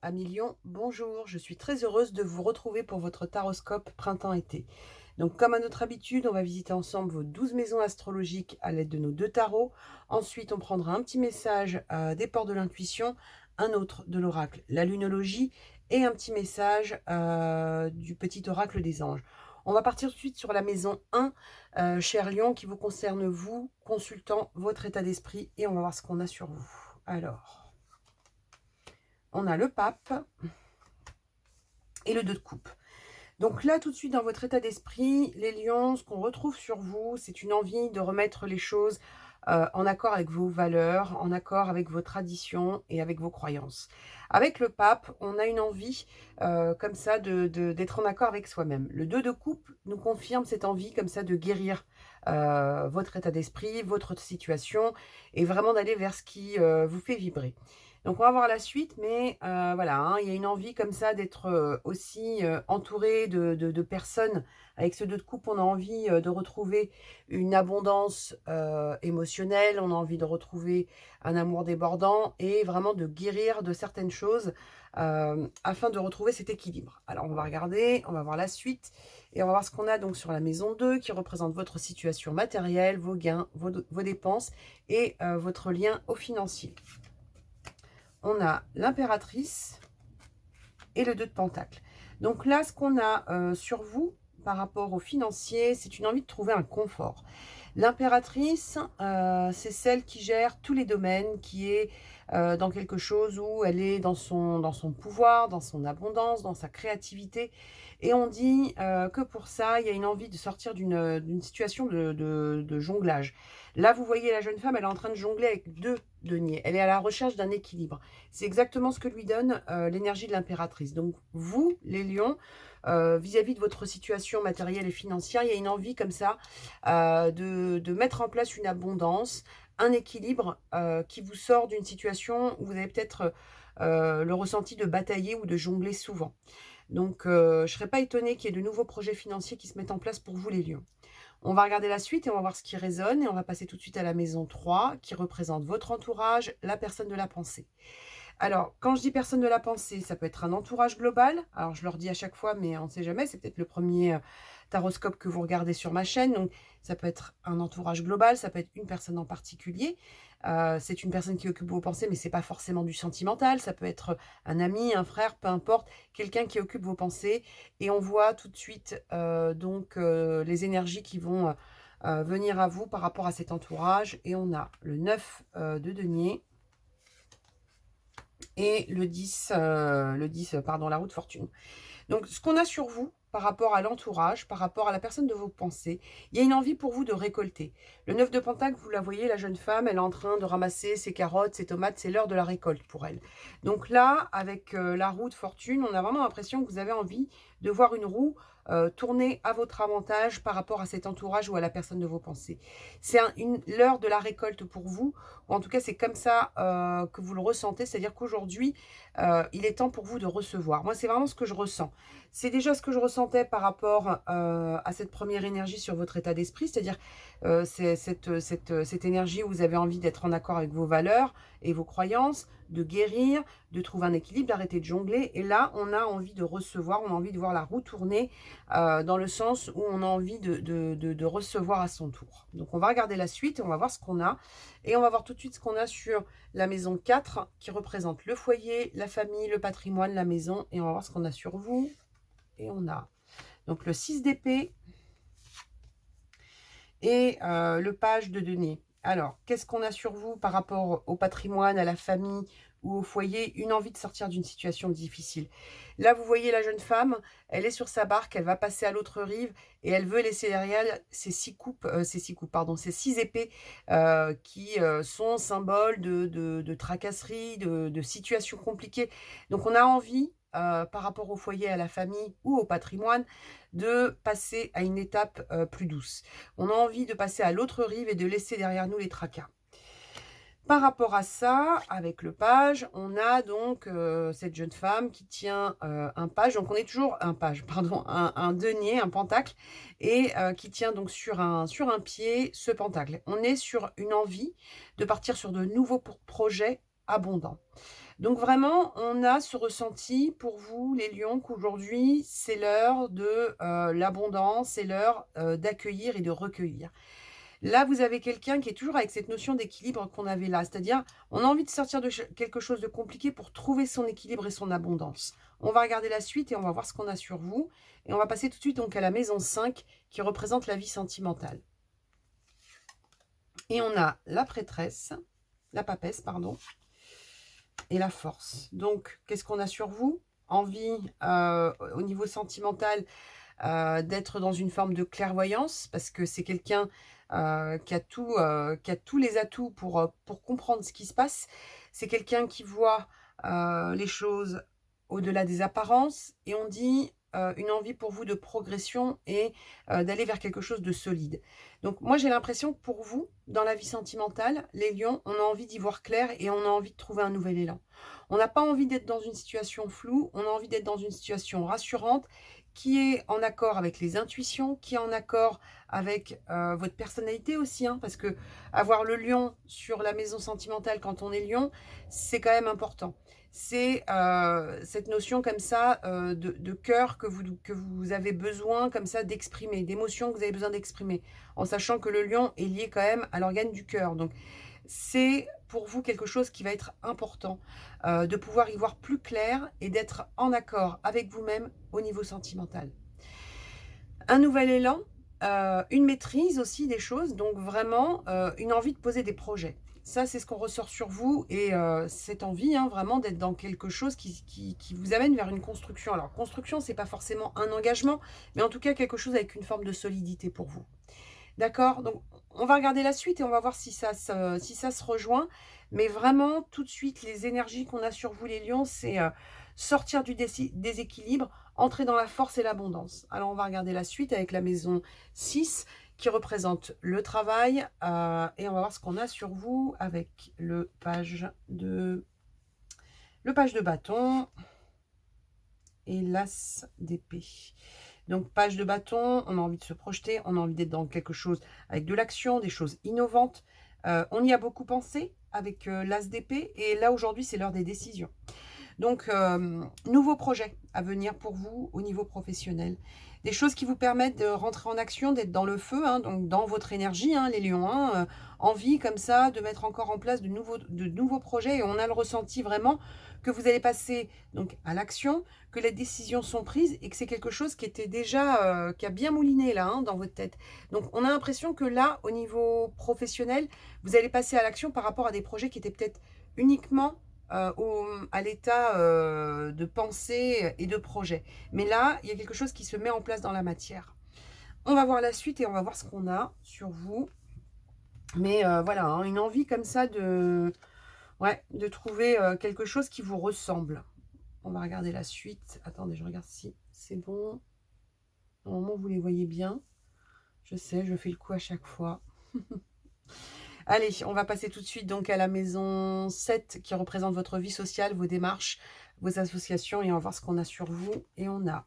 Amis Lion, bonjour, je suis très heureuse de vous retrouver pour votre taroscope printemps-été. Donc comme à notre habitude, on va visiter ensemble vos 12 maisons astrologiques à l'aide de nos deux tarots. Ensuite, on prendra un petit message des ports de l'intuition, un autre de l'oracle, la lunologie, et un petit message du petit oracle des anges. On va partir tout de suite sur la maison 1, cher Lion, qui vous concerne vous, consultant votre état d'esprit, et on va voir ce qu'on a sur vous. Alors... on a le pape et le 2 de coupe. Donc là, tout de suite, dans votre état d'esprit, les lions, ce qu'on retrouve sur vous, c'est une envie de remettre les choses en accord avec vos valeurs, en accord avec vos traditions et avec vos croyances. Avec le pape, on a une envie comme ça d'être en accord avec soi-même. Le 2 de coupe nous confirme cette envie comme ça de guérir votre état d'esprit, votre situation et vraiment d'aller vers ce qui vous fait vibrer. Donc on va voir la suite, mais voilà, hein, il y a une envie comme ça d'être aussi entouré de personnes. Avec ce 2 de coupe, on a envie de retrouver une abondance émotionnelle, on a envie de retrouver un amour débordant et vraiment de guérir de certaines choses afin de retrouver cet équilibre. Alors on va regarder, on va voir la suite et on va voir ce qu'on a donc sur la maison 2 qui représente votre situation matérielle, vos gains, vos dépenses et votre lien au financier. On a l'impératrice et le 2 de pentacle. Donc là, ce qu'on a sur vous par rapport au financier, c'est une envie de trouver un confort. L'impératrice, c'est celle qui gère tous les domaines, qui est dans quelque chose où elle est dans son pouvoir, dans son abondance, dans sa créativité. Et on dit que pour ça, il y a une envie de sortir d'une situation de jonglage. Là, vous voyez la jeune femme, elle est en train de jongler avec 2 deniers. Elle est à la recherche d'un équilibre. C'est exactement ce que lui donne l'énergie de l'impératrice. Donc, vous, les lions, vis-à-vis de votre situation matérielle et financière, il y a une envie comme ça de mettre en place une abondance, un équilibre qui vous sort d'une situation où vous avez peut-être le ressenti de batailler ou de jongler souvent. Donc, je ne serais pas étonnée qu'il y ait de nouveaux projets financiers qui se mettent en place pour vous, les lions. On va regarder la suite et on va voir ce qui résonne. Et on va passer tout de suite à la maison 3, qui représente votre entourage, la personne de la pensée. Alors, quand je dis personne de la pensée, ça peut être un entourage global. Alors, je leur dis à chaque fois, mais on ne sait jamais, c'est peut-être le premier taroscope que vous regardez sur ma chaîne. Donc, ça peut être un entourage global, ça peut être une personne en particulier. C'est une personne qui occupe vos pensées, mais ce n'est pas forcément du sentimental. Ça peut être un ami, un frère, peu importe, quelqu'un qui occupe vos pensées. Et on voit tout de suite les énergies qui vont venir à vous par rapport à cet entourage. Et on a le 9 de denier. Et le 10, pardon, la roue de fortune. Donc, ce qu'on a sur vous, par rapport à l'entourage, par rapport à la personne de vos pensées, il y a une envie pour vous de récolter. Le 9 de Pentacle, vous la voyez, la jeune femme, elle est en train de ramasser ses carottes, ses tomates, c'est l'heure de la récolte pour elle. Donc là, avec la roue de fortune, on a vraiment l'impression que vous avez envie de voir une roue tourner à votre avantage par rapport à cet entourage ou à la personne de vos pensées. C'est l'heure de la récolte pour vous, ou en tout cas c'est comme ça que vous le ressentez, c'est-à-dire qu'aujourd'hui, il est temps pour vous de recevoir. Moi, c'est vraiment ce que je ressens. C'est déjà ce que je ressentais par rapport à cette première énergie sur votre état d'esprit, c'est-à-dire c'est cette énergie où vous avez envie d'être en accord avec vos valeurs et vos croyances, de guérir, de trouver un équilibre, d'arrêter de jongler. Et là, on a envie de recevoir, on a envie de voir la roue tourner dans le sens où on a envie de recevoir à son tour. Donc, on va regarder la suite et on va voir ce qu'on a. Et on va voir tout de suite ce qu'on a sur la maison 4 qui représente le foyer, la famille, le patrimoine, la maison. Et on va voir ce qu'on a sur vous. Et on a donc le 6 d'épée et le page de denier. Alors, qu'est-ce qu'on a sur vous par rapport au patrimoine, à la famille ou au foyer? Une envie de sortir d'une situation difficile. Là, vous voyez la jeune femme, elle est sur sa barque, elle va passer à l'autre rive et elle veut laisser derrière ces ces 6 épées qui sont symboles de tracasseries, de situations compliquées. Donc, on a envie par rapport au foyer, à la famille ou au patrimoine, de passer à une étape plus douce. On a envie de passer à l'autre rive et de laisser derrière nous les tracas. Par rapport à ça, avec le page, on a donc cette jeune femme qui tient un page. Donc, on est toujours un page, pardon, un denier, un pentacle, et qui tient donc sur un pied ce pentacle. On est sur une envie de partir sur de nouveaux projets abondant. Donc vraiment, on a ce ressenti pour vous, les lions, qu'aujourd'hui, c'est l'heure de l'abondance, c'est l'heure d'accueillir et de recueillir. Là, vous avez quelqu'un qui est toujours avec cette notion d'équilibre qu'on avait là, c'est-à-dire, on a envie de sortir de quelque chose de compliqué pour trouver son équilibre et son abondance. On va regarder la suite et on va voir ce qu'on a sur vous. Et on va passer tout de suite donc à la maison 5 qui représente la vie sentimentale. Et on a la prêtresse, la papesse, pardon, et la force. Donc, qu'est-ce qu'on a sur vous? Envie, au niveau sentimental, d'être dans une forme de clairvoyance, parce que c'est quelqu'un qui a tous les atouts pour comprendre ce qui se passe. C'est quelqu'un qui voit les choses au-delà des apparences, et on dit une envie pour vous de progression et d'aller vers quelque chose de solide. Donc moi j'ai l'impression que pour vous, dans la vie sentimentale, les lions, on a envie d'y voir clair et on a envie de trouver un nouvel élan. On n'a pas envie d'être dans une situation floue, on a envie d'être dans une situation rassurante, qui est en accord avec les intuitions, qui est en accord avec votre personnalité aussi, hein, parce que avoir le lion sur la maison sentimentale quand on est lion, c'est quand même important. C'est cette notion comme ça de cœur que vous avez besoin comme ça d'exprimer, d'émotions que vous avez besoin d'exprimer, en sachant que le lion est lié quand même à l'organe du cœur. Donc c'est pour vous quelque chose qui va être important, de pouvoir y voir plus clair et d'être en accord avec vous-même au niveau sentimental. Un nouvel élan, une maîtrise aussi des choses, donc vraiment une envie de poser des projets. Ça, c'est ce qu'on ressort sur vous et cette envie hein, vraiment d'être dans quelque chose qui vous amène vers une construction. Alors, construction, c'est pas forcément un engagement, mais en tout cas quelque chose avec une forme de solidité pour vous. D'accord? Donc, on va regarder la suite et on va voir si ça se rejoint. Mais vraiment, tout de suite, les énergies qu'on a sur vous, les lions, c'est sortir du déséquilibre, entrer dans la force et l'abondance. Alors, on va regarder la suite avec la maison 6 qui représente le travail. Et on va voir ce qu'on a sur vous avec le page de bâton et l'as d'épée. Donc, page de bâton, on a envie de se projeter, on a envie d'être dans quelque chose avec de l'action, des choses innovantes. On y a beaucoup pensé avec l'as d'épée. Et là, aujourd'hui, c'est l'heure des décisions. Donc, nouveaux projets à venir pour vous au niveau professionnel. Des choses qui vous permettent de rentrer en action, d'être dans le feu, hein, donc dans votre énergie, hein, les lions, hein, envie comme ça de mettre encore en place de nouveaux projets. Et on a le ressenti vraiment que vous allez passer donc à l'action, que les décisions sont prises et que c'est quelque chose qui était déjà, qui a bien mouliné là, hein, dans votre tête. Donc, on a l'impression que là, au niveau professionnel, vous allez passer à l'action par rapport à des projets qui étaient peut-être uniquement à l'état de pensée et de projet. Mais là, il y a quelque chose qui se met en place dans la matière. On va voir la suite et on va voir ce qu'on a sur vous. Mais voilà, hein, une envie comme ça de trouver quelque chose qui vous ressemble. On va regarder la suite. Attendez, je regarde si c'est bon. Normalement, vous les voyez bien. Je sais, je fais le coup à chaque fois. Allez, on va passer tout de suite donc à la maison 7 qui représente votre vie sociale, vos démarches, vos associations et on va voir ce qu'on a sur vous. Et on a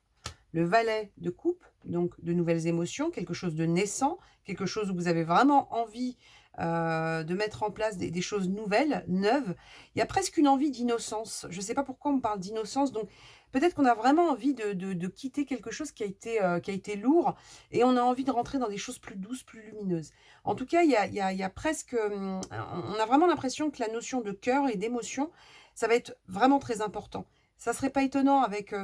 le valet de coupe, donc de nouvelles émotions, quelque chose de naissant, quelque chose où vous avez vraiment envie de mettre en place des choses nouvelles, neuves. Il y a presque une envie d'innocence. Je ne sais pas pourquoi on parle d'innocence, donc peut-être qu'on a vraiment envie de quitter quelque chose qui a été lourd et on a envie de rentrer dans des choses plus douces, plus lumineuses. En tout cas, il y a presque... on a vraiment l'impression que la notion de cœur et d'émotion, ça va être vraiment très important. Ça ne serait pas étonnant avec,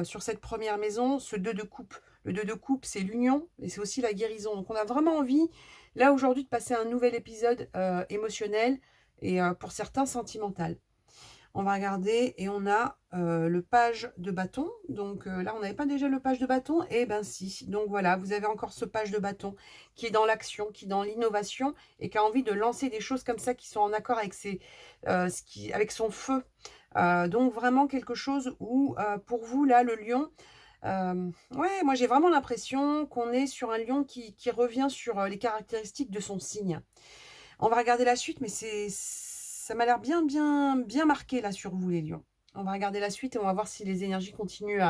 sur cette première maison, ce 2 de coupe. Le 2 de coupe, c'est l'union et c'est aussi la guérison. Donc, on a vraiment envie, là, aujourd'hui, de passer un nouvel épisode émotionnel et pour certains, sentimental. On va regarder et on a le page de bâton. Donc là, on n'avait pas déjà le page de bâton. Eh bien si. Donc voilà, vous avez encore ce page de bâton qui est dans l'action, qui est dans l'innovation et qui a envie de lancer des choses comme ça qui sont en accord avec, avec son feu. Donc vraiment quelque chose où, pour vous, là, le lion... ouais, moi j'ai vraiment l'impression qu'on est sur un lion qui revient sur les caractéristiques de son signe. On va regarder la suite, mais ça m'a l'air bien marqué là sur vous les lions. On va regarder la suite et on va voir si les énergies continuent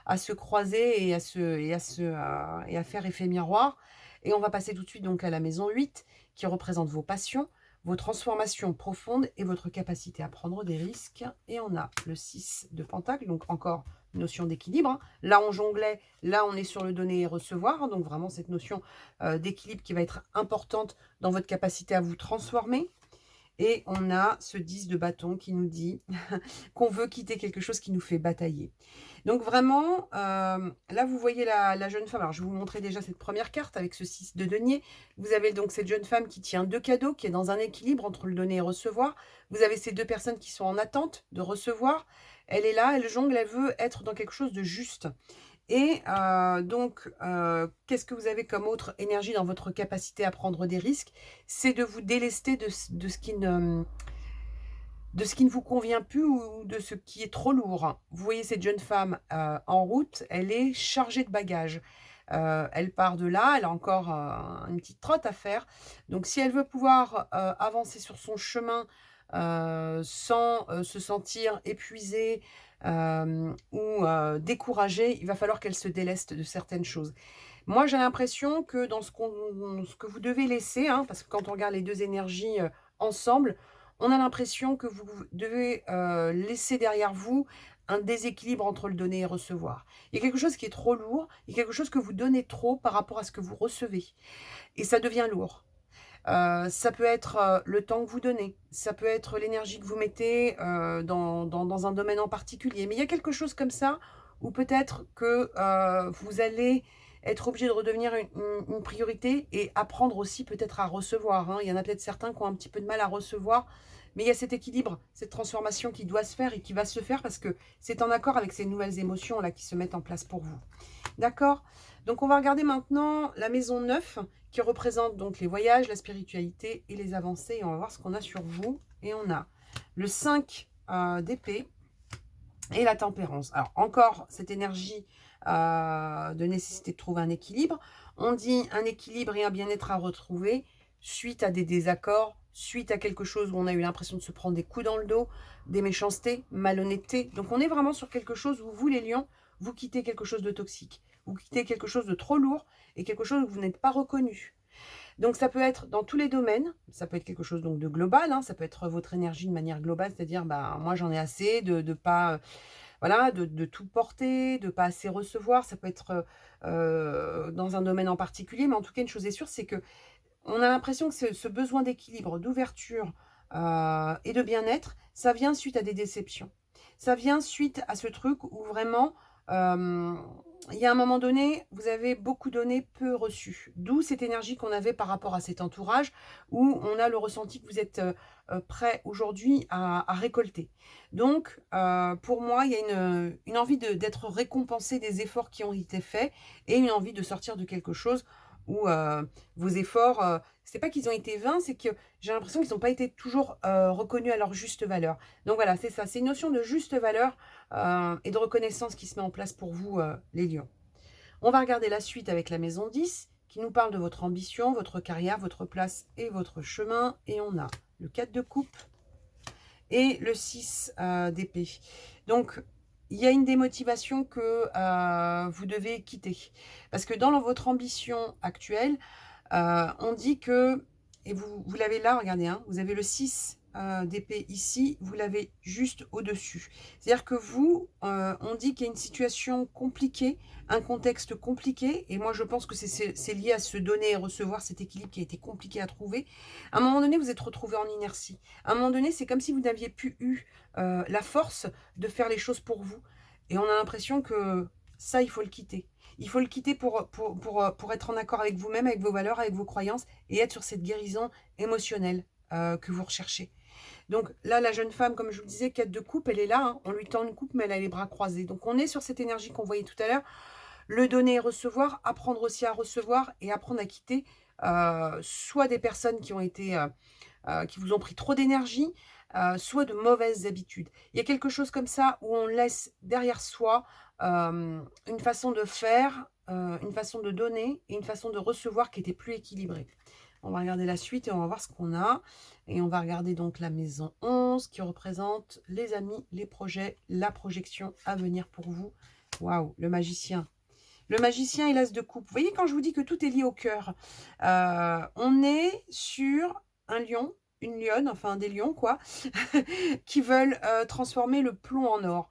à se croiser et à faire effet miroir. Et on va passer tout de suite donc à la maison 8 qui représente vos passions, vos transformations profondes et votre capacité à prendre des risques. Et on a le 6 de Pentacle, donc encore notion d'équilibre, hein. Là, on jonglait, là, on est sur le donner et recevoir, hein, donc vraiment cette notion d'équilibre qui va être importante dans votre capacité à vous transformer. Et on a ce 10 de bâton qui nous dit qu'on veut quitter quelque chose qui nous fait batailler. Donc vraiment, là, vous voyez la jeune femme. Alors, je vais vous montrer déjà cette première carte avec ce 6 de denier. Vous avez donc cette jeune femme qui tient 2 cadeaux, qui est dans un équilibre entre le donner et recevoir. Vous avez ces 2 personnes qui sont en attente de recevoir. Elle est là, elle jongle, elle veut être dans quelque chose de juste. Et donc, qu'est-ce que vous avez comme autre énergie dans votre capacité à prendre des risques? C'est de vous délester de ce qui ne vous convient plus ou de ce qui est trop lourd. Vous voyez cette jeune femme en route, elle est chargée de bagages. Elle part de là, elle a encore une petite trotte à faire. Donc si elle veut pouvoir avancer sur son chemin sans se sentir épuisée ou découragée, il va falloir qu'elle se déleste de certaines choses. Moi, j'ai l'impression que dans ce que vous devez laisser, hein, parce que quand on regarde les 2 énergies ensemble, on a l'impression que vous devez laisser derrière vous un déséquilibre entre le donner et recevoir. Il y a quelque chose qui est trop lourd, il y a quelque chose que vous donnez trop par rapport à ce que vous recevez et ça devient lourd. Ça peut être le temps que vous donnez, ça peut être l'énergie que vous mettez dans un domaine en particulier. Mais il y a quelque chose comme ça où peut-être que vous allez être obligé de redevenir une priorité et apprendre aussi peut-être à recevoir, hein. Il y en a peut-être certains qui ont un petit peu de mal à recevoir, mais il y a cet équilibre, cette transformation qui doit se faire et qui va se faire parce que c'est en accord avec ces nouvelles émotions là qui se mettent en place pour vous. D'accord? Donc on va regarder maintenant la maison 9 qui représente donc les voyages, la spiritualité et les avancées. Et on va voir ce qu'on a sur vous. Et on a le 5 d'épée et la tempérance. Alors encore cette énergie de nécessité de trouver un équilibre. On dit un équilibre et un bien-être à retrouver suite à des désaccords, suite à quelque chose où on a eu l'impression de se prendre des coups dans le dos, des méchancetés, malhonnêteté. Donc on est vraiment sur quelque chose où vous les lions, vous quittez quelque chose de toxique. Vous quittez quelque chose de trop lourd et quelque chose où vous n'êtes pas reconnu. Donc ça peut être dans tous les domaines, ça peut être quelque chose donc de global, hein, ça peut être votre énergie de manière globale, c'est-à-dire bah, moi j'en ai assez de pas voilà, de tout porter, de pas assez recevoir, ça peut être dans un domaine en particulier, mais en tout cas une chose est sûre, c'est que on a l'impression que ce besoin d'équilibre, d'ouverture et de bien-être, ça vient suite à des déceptions. Ça vient suite à ce truc où vraiment, il y a un moment donné, vous avez beaucoup donné, peu reçu. D'où cette énergie qu'on avait par rapport à cet entourage, où on a le ressenti que vous êtes prêt aujourd'hui à récolter. Donc, pour moi, il y a une envie d'être récompensé des efforts qui ont été faits et une envie de sortir de quelque chose où vos efforts, c'est pas qu'ils ont été vains, c'est que j'ai l'impression qu'ils n'ont pas été toujours reconnus à leur juste valeur. Donc voilà, c'est ça, c'est une notion de juste valeur et de reconnaissance qui se met en place pour vous, les lions. On va regarder la suite avec la maison 10, qui nous parle de votre ambition, votre carrière, votre place et votre chemin. Et on a le 4 de coupe et le 6 d'épée. Donc, il y a une démotivation que vous devez quitter. Parce que dans votre ambition actuelle, on dit que, et vous l'avez là, regardez, hein, vous avez le 6 d'épée ici, vous l'avez juste au-dessus. C'est-à-dire que vous, on dit qu'il y a une situation compliquée, un contexte compliqué, et moi je pense que c'est lié à se donner et recevoir cet équilibre qui a été compliqué à trouver. À un moment donné, vous êtes retrouvé en inertie. À un moment donné, c'est comme si vous n'aviez plus eu la force de faire les choses pour vous. Et on a l'impression que ça, il faut le quitter. Il faut le quitter pour être en accord avec vous-même, avec vos valeurs, avec vos croyances et être sur cette guérison émotionnelle que vous recherchez. Donc là, la jeune femme, comme je vous le disais, 4 de coupe, elle est là. Hein, on lui tend une coupe, mais elle a les bras croisés. Donc on est sur cette énergie qu'on voyait tout à l'heure. Le donner et recevoir, apprendre aussi à recevoir et apprendre à quitter soit des personnes qui ont été, qui vous ont pris trop d'énergie, soit de mauvaises habitudes. Il y a quelque chose comme ça où on laisse derrière soi une façon de faire, une façon de donner et une façon de recevoir qui était plus équilibrée. On va regarder la suite et on va voir ce qu'on a. Et on va regarder donc la maison 11 qui représente les amis, les projets, la projection à venir pour vous. Waouh, le magicien. Le magicien et l'as de coupe. Vous voyez quand je vous dis que tout est lié au cœur. On est sur un lion une lionne, enfin des lions quoi, qui veulent transformer le plomb en or.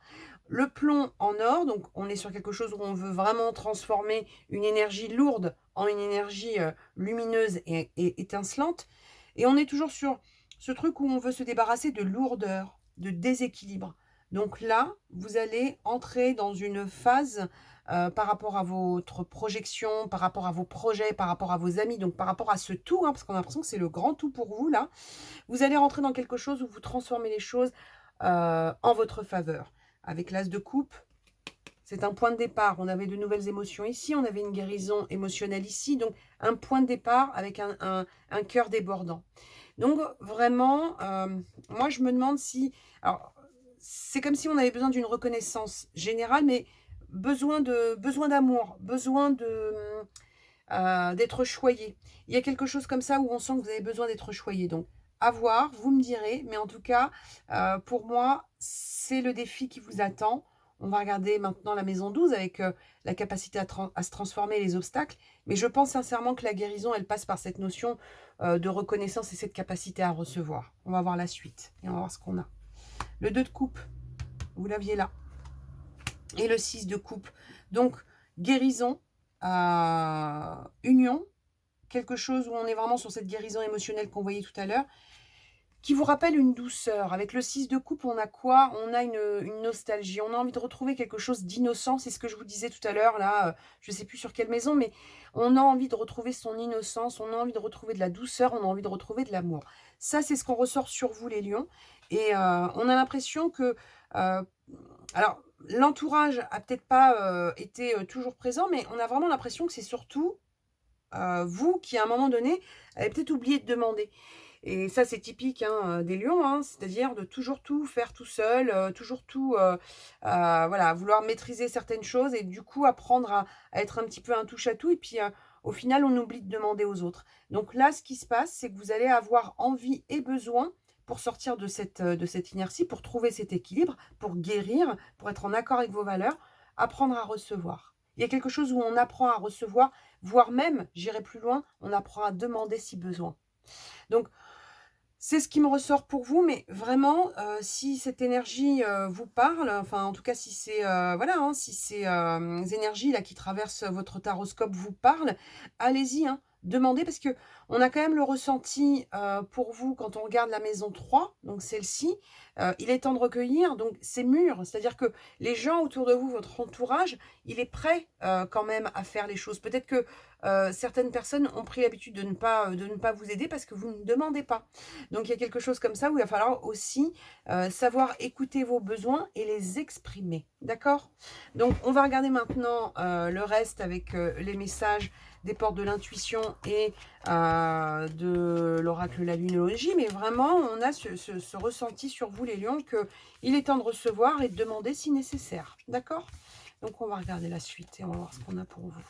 Le plomb en or, donc on est sur quelque chose où on veut vraiment transformer une énergie lourde en une énergie lumineuse et étincelante. Et on est toujours sur ce truc où on veut se débarrasser de lourdeur, de déséquilibre. Donc là, vous allez entrer dans une phase par rapport à votre projection, par rapport à vos projets, par rapport à vos amis, donc par rapport à ce tout, hein, parce qu'on a l'impression que c'est le grand tout pour vous là. Vous allez rentrer dans quelque chose où vous transformez les choses en votre faveur. Avec l'as de coupe, c'est un point de départ. On avait de nouvelles émotions ici, on avait une guérison émotionnelle ici, donc un point de départ avec un cœur débordant. Donc vraiment, moi je me demande si... Alors, c'est comme si on avait besoin d'une reconnaissance générale, mais besoin d'amour, besoin d'être choyé. Il y a quelque chose comme ça où on sent que vous avez besoin d'être choyé. Donc, à voir, vous me direz. Mais en tout cas, pour moi, c'est le défi qui vous attend. On va regarder maintenant la maison 12 avec la capacité à se transformer, les obstacles. Mais je pense sincèrement que la guérison, elle passe par cette notion de reconnaissance et cette capacité à recevoir. On va voir la suite et on va voir ce qu'on a. Le 2 de coupe, vous l'aviez là. Et le 6 de coupe. Donc, guérison, union, quelque chose où on est vraiment sur cette guérison émotionnelle qu'on voyait tout à l'heure, qui vous rappelle une douceur. Avec le 6 de coupe, on a quoi? On a une nostalgie. On a envie de retrouver quelque chose d'innocent. C'est ce que je vous disais tout à l'heure, là, je ne sais plus sur quelle maison, mais on a envie de retrouver son innocence, on a envie de retrouver de la douceur, on a envie de retrouver de l'amour. Ça, c'est ce qu'on ressort sur vous, les lions. Et on a l'impression que... alors, l'entourage a peut-être pas été toujours présent, mais on a vraiment l'impression que c'est surtout vous qui, à un moment donné, avez peut-être oublié de demander. Et ça, c'est typique hein, des lions, hein, c'est-à-dire de toujours tout faire tout seul, toujours tout, voilà, vouloir maîtriser certaines choses et du coup apprendre à être un petit peu un touche-à-tout. Et puis, au final, on oublie de demander aux autres. Donc là, ce qui se passe, c'est que vous allez avoir envie et besoin pour sortir de cette inertie, pour trouver cet équilibre, pour guérir, pour être en accord avec vos valeurs, apprendre à recevoir. Il y a quelque chose où on apprend à recevoir, voire même, j'irai plus loin, on apprend à demander si besoin. Donc, c'est ce qui me ressort pour vous, mais vraiment, si cette énergie vous parle, enfin en tout cas si c'est voilà, hein, si ces énergies là qui traversent votre taroscope vous parlent, allez-y, hein, demandez parce que on a quand même le ressenti pour vous quand on regarde la maison 3, donc celle-ci, il est temps de recueillir, donc c'est mûr, c'est-à-dire que les gens autour de vous, votre entourage, il est prêt quand même à faire les choses. Peut-être que certaines personnes ont pris l'habitude de ne pas vous aider parce que vous ne demandez pas. Donc il y a quelque chose comme ça où il va falloir aussi savoir écouter vos besoins et les exprimer. D'accord? Donc on va regarder maintenant le reste avec les messages des portes de l'intuition et de l'oracle la lunologie. Mais vraiment, on a ce ressenti sur vous les lions qu'il est temps de recevoir et de demander si nécessaire. D'accord? Donc on va regarder la suite et on va voir ce qu'on a pour vous.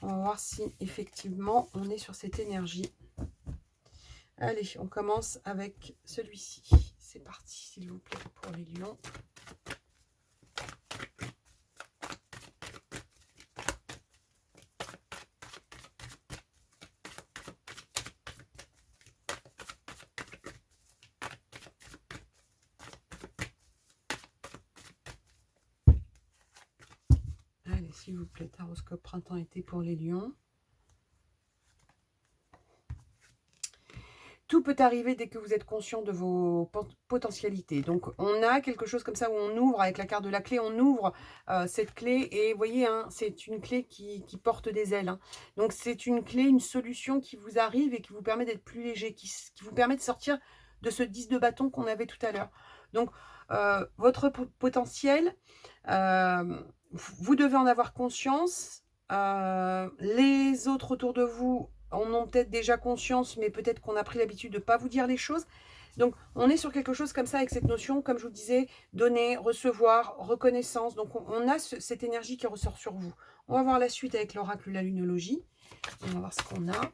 On va voir si effectivement on est sur cette énergie. Allez, on commence avec celui-ci. C'est parti, s'il vous plaît, pour les lions. Allez, s'il vous plaît, taroscope printemps-été pour les lions. Tout peut arriver dès que vous êtes conscient de vos potentialités. Donc, on a quelque chose comme ça où on ouvre, avec la carte de la clé, on ouvre cette clé. Et vous voyez, hein, c'est une clé qui porte des ailes. Hein. Donc, c'est une clé, une solution qui vous arrive et qui vous permet d'être plus léger, qui vous permet de sortir de ce 10 de bâton qu'on avait tout à l'heure. Donc, votre potentiel, vous devez en avoir conscience. Les autres autour de vous en ont peut-être déjà conscience, mais peut-être qu'on a pris l'habitude de ne pas vous dire les choses. Donc, on est sur quelque chose comme ça avec cette notion, comme je vous disais, donner, recevoir, reconnaissance. Donc, on a cette énergie qui ressort sur vous. On va voir la suite avec l'oracle la lunologie. On va voir ce qu'on a.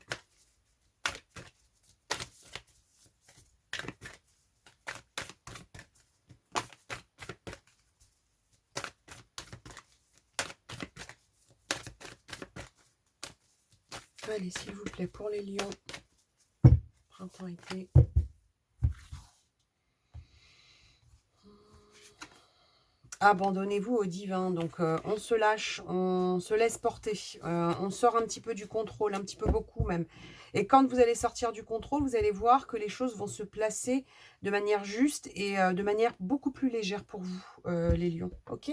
Allez, s'il vous plaît, pour les lions, printemps-été. Abandonnez-vous au divin. Donc, on se lâche, on se laisse porter. On sort un petit peu du contrôle, un petit peu beaucoup même. Et quand vous allez sortir du contrôle, vous allez voir que les choses vont se placer de manière juste et de manière beaucoup plus légère pour vous, les lions. Ok?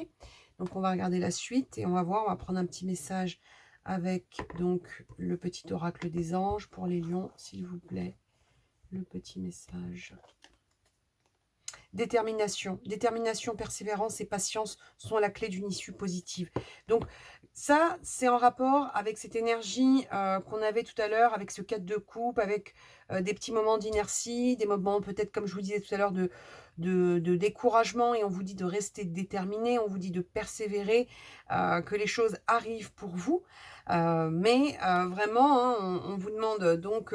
Donc, on va regarder la suite et on va voir, on va prendre un petit message avec donc le petit oracle des anges pour les lions, s'il vous plaît. Le petit message. Détermination, persévérance et patience sont la clé d'une issue positive. Donc ça, c'est en rapport avec cette énergie qu'on avait tout à l'heure, avec ce 4 de coupe, avec des petits moments d'inertie, des moments peut-être, comme je vous disais tout à l'heure, de découragement, et on vous dit de rester déterminé, on vous dit de persévérer, que les choses arrivent pour vous. Mais vraiment, hein, on vous demande donc...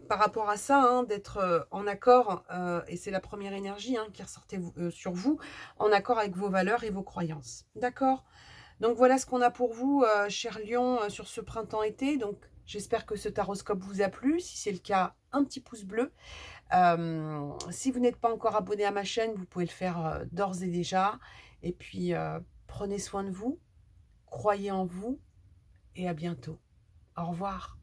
par rapport à ça, hein, d'être en accord, et c'est la première énergie qui ressortait sur vous, en accord avec vos valeurs et vos croyances. D'accord? Donc voilà ce qu'on a pour vous, cher Lion, sur ce printemps-été. Donc j'espère que ce taroscope vous a plu. Si c'est le cas, un petit pouce bleu. Si vous n'êtes pas encore abonné à ma chaîne, vous pouvez le faire d'ores et déjà. Et puis, prenez soin de vous, croyez en vous et à bientôt. Au revoir.